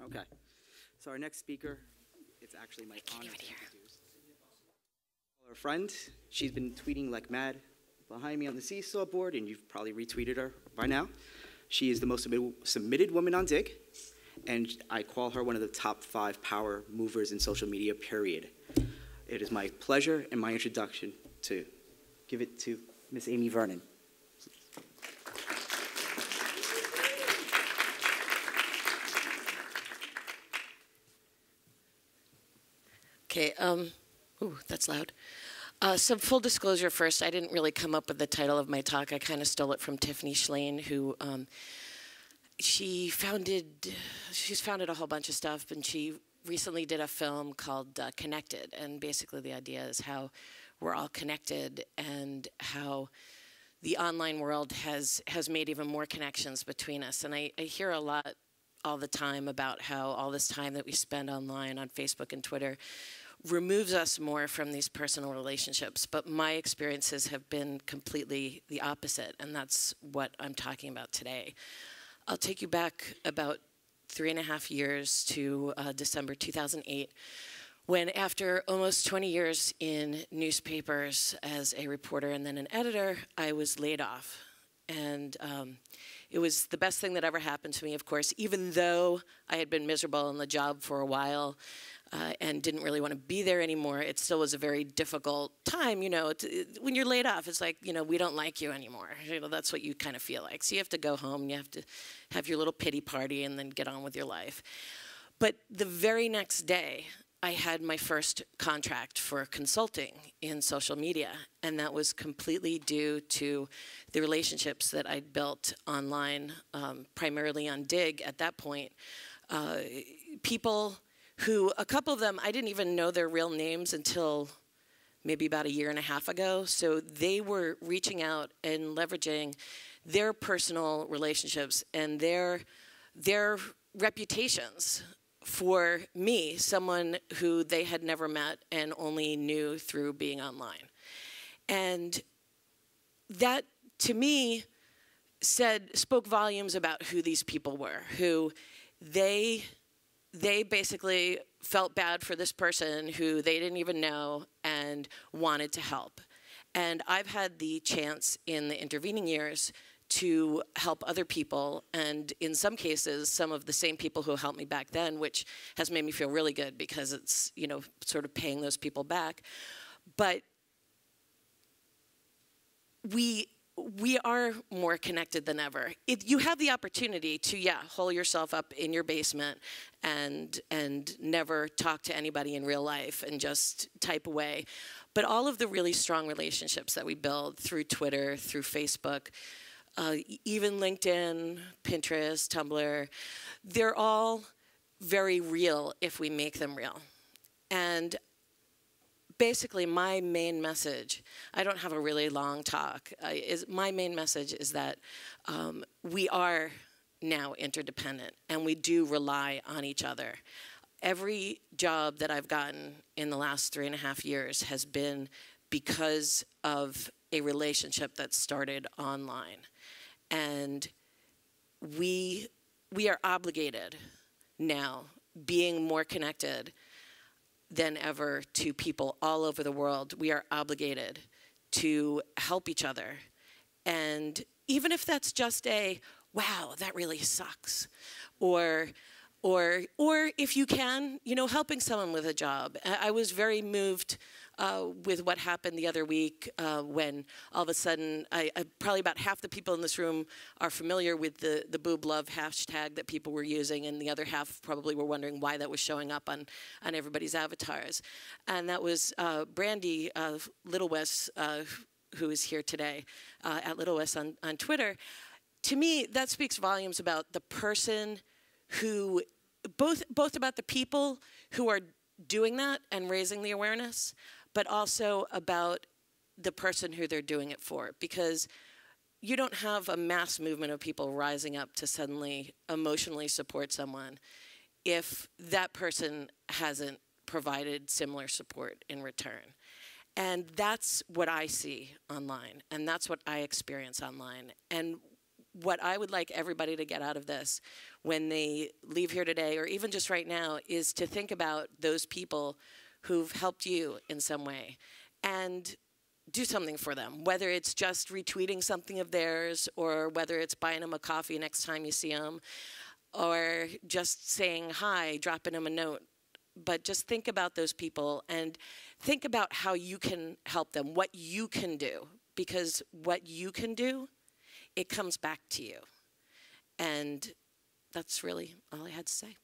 Okay. So our next speaker, it's actually my honor to introduce our friend. She's been tweeting like mad behind me on the seesaw board, and you've probably retweeted her by now. She is the most submitted woman on Dig, and I call her one of the top 5 power movers in social media, period. It is my pleasure and my introduction to give it to Miss Amy Vernon. Okay, ooh, that's loud. Some full disclosure first, I didn't really come up with the title of my talk. I kind of stole it from Tiffany Schlane, who she's founded a whole bunch of stuff, and she recently did a film called Connected, and basically the idea is how we're all connected and how the online world has made even more connections between us. And I hear a lot all the time about how all this time that we spend online on Facebook and Twitter removes us more from these personal relationships. But my experiences have been completely the opposite, and that's what I'm talking about today. I'll take you back about 3.5 years to December 2008, when after almost 20 years in newspapers as a reporter and then an editor, I was laid off. And it was the best thing that ever happened to me, of course, even though I had been miserable in the job for a while and didn't really want to be there anymore. It still was a very difficult time, you know. When you're laid off, it's like, you know, we don't like you anymore. You know, that's what you kind of feel like. So you have to go home, and you have to have your little pity party and then get on with your life. But the very next day, I had my first contract for consulting in social media, and that was completely due to the relationships that I'd built online, primarily on Dig at that point. People who, a couple of them, I didn't even know their real names until maybe about 1.5 years ago, so they were reaching out and leveraging their personal relationships and their reputations for me, someone who they had never met and only knew through being online. And that, to me, spoke volumes about who these people were, who they basically felt bad for this person who they didn't even know and wanted to help. And I've had the chance in the intervening years to help other people, and in some cases, some of the same people who helped me back then, which has made me feel really good because it's, you know, sort of paying those people back. But we are more connected than ever. You have the opportunity to, yeah, hole yourself up in your basement and never talk to anybody in real life and just type away. But all of the really strong relationships that we build through Twitter, through Facebook, even LinkedIn, Pinterest, Tumblr, they're all very real if we make them real. And basically, my main message, I don't have a really long talk, my main message is that we are now interdependent, and we do rely on each other. Every job that I've gotten in the last 3.5 years has been because of a relationship that started online. And we are obligated now, being more connected than ever to people all over the world. We are obligated to help each other. And even if that's just a, wow, that really sucks, or if you can, you know, helping someone with a job. I was very moved with what happened the other week when all of a sudden, probably about half the people in this room are familiar with the boob love hashtag that people were using, and the other half probably were wondering why that was showing up on everybody's avatars. And that was Brandy Little West, who is here today, at Little West on Twitter. To me, that speaks volumes about the person who, both about the people who are doing that and raising the awareness, but also about the person who they're doing it for. Because you don't have a mass movement of people rising up to suddenly emotionally support someone if that person hasn't provided similar support in return. And that's what I see online, and that's what I experience online. And what I would like everybody to get out of this when they leave here today, or even just right now, is to think about those people who've helped you in some way and do something for them, whether it's just retweeting something of theirs, or whether it's buying them a coffee next time you see them, or just saying hi, dropping them a note. But just think about those people and think about how you can help them, what you can do, because what you can do, it comes back to you. And that's really all I had to say.